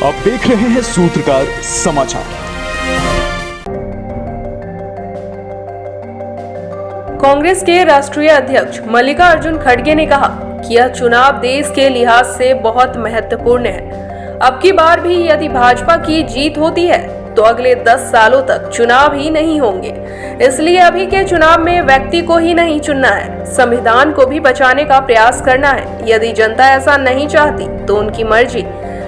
आप देख रहे हैं सूत्रकार समाचार। कांग्रेस के राष्ट्रीय अध्यक्ष मल्लिकार्जुन खड़गे ने कहा कि यह चुनाव देश के लिहाज से बहुत महत्वपूर्ण है। अब की बार भी यदि भाजपा की जीत होती है तो अगले 10 सालों तक चुनाव ही नहीं होंगे। इसलिए अभी के चुनाव में व्यक्ति को ही नहीं चुनना है, संविधान को भी बचाने का प्रयास करना है। यदि जनता ऐसा नहीं चाहती तो उनकी मर्जी,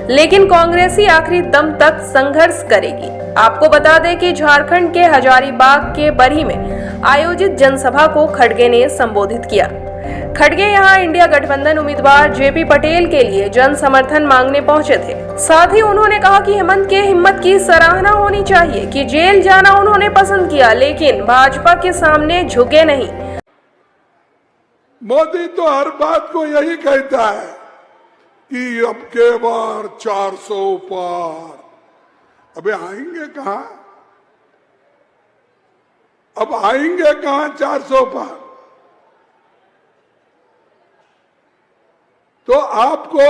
लेकिन कांग्रेस ही आखिरी दम तक संघर्ष करेगी। आपको बता दें कि झारखंड के हजारीबाग के बरही में आयोजित जनसभा को खड़गे ने संबोधित किया। खड़गे यहां इंडिया गठबंधन उम्मीदवार जेपी पटेल के लिए जन समर्थन मांगने पहुंचे थे। साथ ही उन्होंने कहा कि हेमंत के हिम्मत की सराहना होनी चाहिए कि जेल जाना उन्होंने पसंद किया, लेकिन भाजपा के सामने झुके नहीं। मोदी तो हर बात को यही कहता है कि अब के बार 400 पार। अबे आएंगे कहां? अब आएंगे कहां 400 पार? तो आपको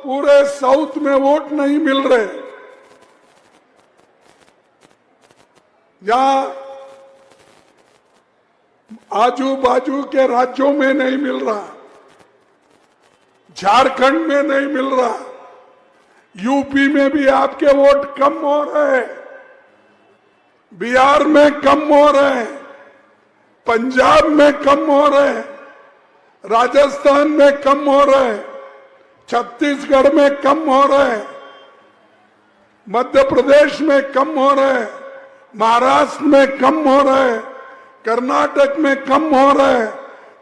पूरे साउथ में वोट नहीं मिल रहे, या आजू बाजू के राज्यों में नहीं मिल रहा, झारखंड में नहीं मिल रहा, यूपी में भी आपके वोट कम हो रहे हैं, बिहार में कम हो रहे हैं, पंजाब में कम हो रहे हैं, राजस्थान में कम हो रहे हैं, छत्तीसगढ़ में कम हो रहे हैं, मध्य प्रदेश में कम हो रहे हैं, महाराष्ट्र में कम हो रहे हैं, कर्नाटक में कम हो रहे हैं,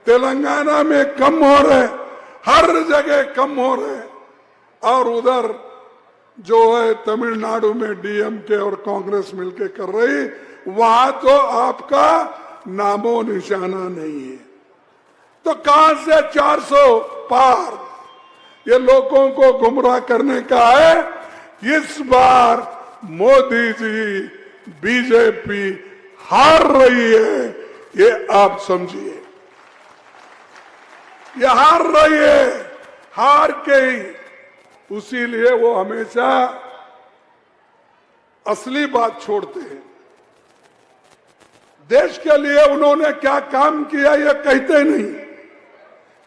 तेलंगाना में कम हो रहे हैं, हर जगह कम हो रहे हैं। और उधर जो है तमिलनाडु में डीएमके और कांग्रेस मिलकर कर रही, वहां तो आपका नामो निशाना नहीं है। तो कहां से 400 पार? ये लोगों को गुमराह करने का है। इस बार मोदी जी, बीजेपी हार रही है, ये आप समझिए। ये हार रही है, हार के ही, उसीलिए वो हमेशा असली बात छोड़ते हैं। देश के लिए उन्होंने क्या काम किया ये कहते नहीं।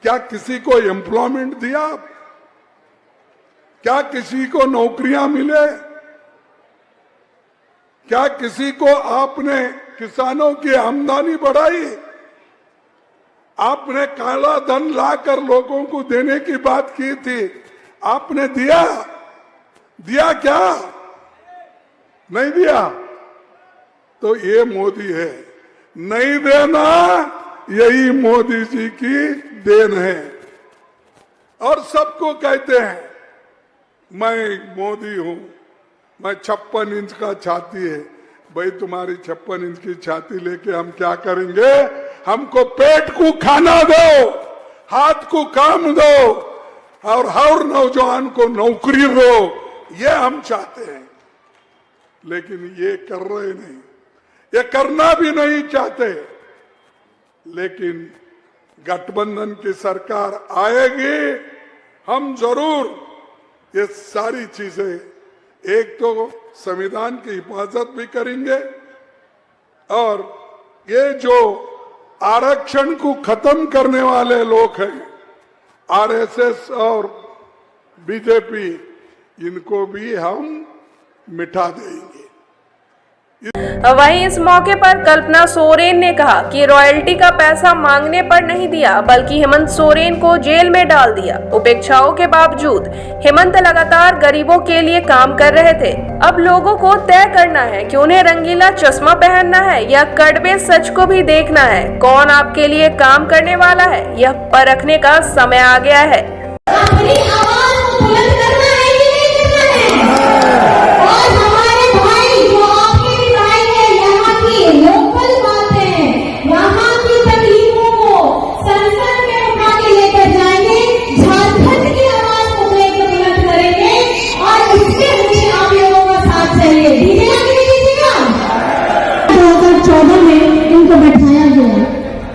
क्या किसी को एम्प्लॉयमेंट दिया? क्या किसी को नौकरियां मिले? क्या किसी को आपने किसानों की आमदनी बढ़ाई? आपने काला धन लाकर लोगों को देने की बात की थी, आपने दिया? दिया क्या? नहीं दिया। तो ये मोदी है, नहीं देना यही मोदी जी की देन है। और सबको कहते हैं मैं मोदी हूं, मैं 56 इंच का छाती है। भाई तुम्हारी 56 इंच की छाती लेके हम क्या करेंगे? हमको पेट को खाना दो, हाथ को काम दो, और हर नौजवान को नौकरी दो, ये हम चाहते हैं। लेकिन ये कर रहे नहीं, ये करना भी नहीं चाहते। लेकिन गठबंधन की सरकार आएगी, हम जरूर ये सारी चीजें, एक तो संविधान की हिफाजत भी करेंगे, और ये जो आरक्षण को खत्म करने वाले लोग हैं, आरएसएस और बीजेपी, इनको भी हम मिटा देंगे। वहीं इस मौके पर कल्पना सोरेन ने कहा कि रॉयल्टी का पैसा मांगने पर नहीं दिया, बल्कि हेमंत सोरेन को जेल में डाल दिया। उपेक्षाओं के बावजूद हेमंत लगातार गरीबों के लिए काम कर रहे थे। अब लोगों को तय करना है कि उन्हें रंगीला चश्मा पहनना है या कड़वे सच को भी देखना है। कौन आपके लिए काम करने वाला है, यह परखने का समय आ गया है। बैठाया गया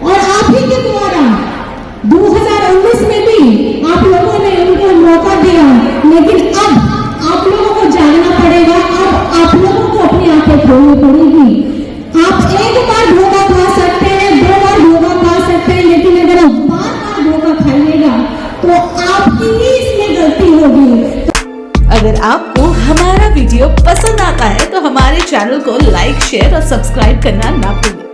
और आप ही के द्वारा 2019 में भी आप लोगों ने उनको मौका दिया, लेकिन अब आप लोगों को जाना अगर आपको हमारा वीडियो पसंद आता है तो हमारे चैनल को लाइक, शेयर और सब्सक्राइब करना ना भूलें।